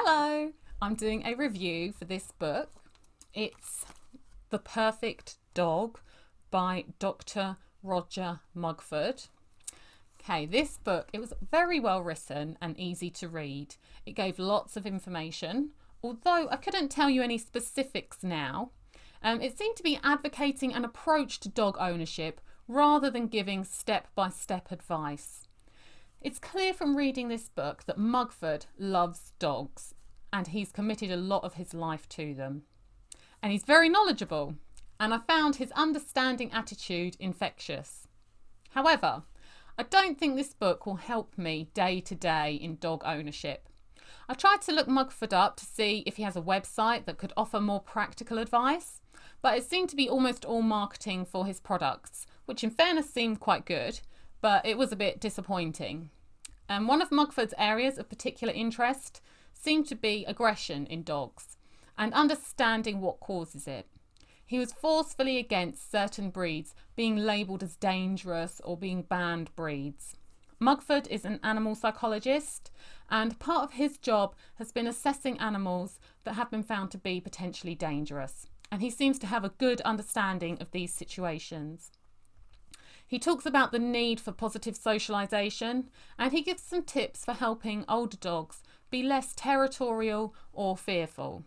Hello, I'm doing a review for this book. It's The Perfect Dog by Dr. Roger Mugford. Okay, this book, it was very well written and easy to read. It gave lots of information, although I couldn't tell you any specifics now. It seemed to be advocating an approach to dog ownership rather than giving step-by-step advice. It's clear from reading this book that Mugford loves dogs and he's committed a lot of his life to them. And he's very knowledgeable, and I found his understanding attitude infectious. However, I don't think this book will help me day to day in dog ownership. I tried to look Mugford up to see if he has a website that could offer more practical advice, but it seemed to be almost all marketing for his products, which in fairness seemed quite good, but it was a bit disappointing. One of Mugford's areas of particular interest seemed to be aggression in dogs and understanding what causes it. He was forcefully against certain breeds being labelled as dangerous or being banned breeds. Mugford is an animal psychologist, and part of his job has been assessing animals that have been found to be potentially dangerous, and he seems to have a good understanding of these situations. He talks about the need for positive socialisation, and he gives some tips for helping older dogs be less territorial or fearful.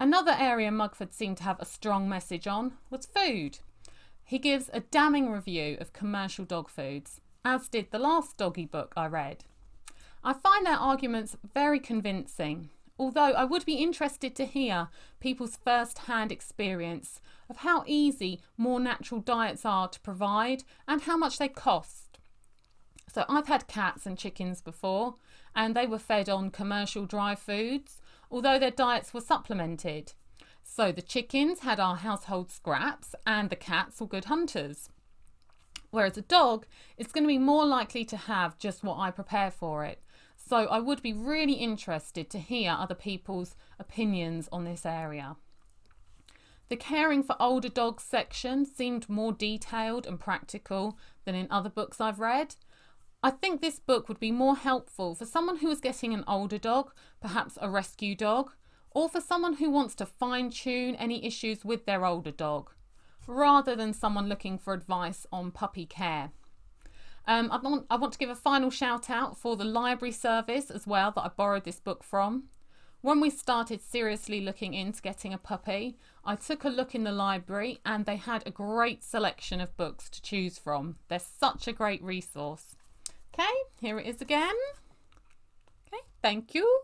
Another area Mugford seemed to have a strong message on was food. He gives a damning review of commercial dog foods, as did the last doggy book I read. I find their arguments very convincing, although I would be interested to hear people's first-hand experience of how easy more natural diets are to provide and how much they cost. So I've had cats and chickens before, and they were fed on commercial dry foods, although their diets were supplemented. So the chickens had our household scraps and the cats were good hunters. Whereas a dog is going to be more likely to have just what I prepare for it. So I would be really interested to hear other people's opinions on this area. The caring for older dogs section seemed more detailed and practical than in other books I've read. I think this book would be more helpful for someone who is getting an older dog, perhaps a rescue dog, or for someone who wants to fine-tune any issues with their older dog, rather than someone looking for advice on puppy care. I want to give a final shout out for the library service as well that I borrowed this book from. When we started seriously looking into getting a puppy, I took a look in the library and they had a great selection of books to choose from. They're such a great resource. Okay, here it is again. Okay, thank you.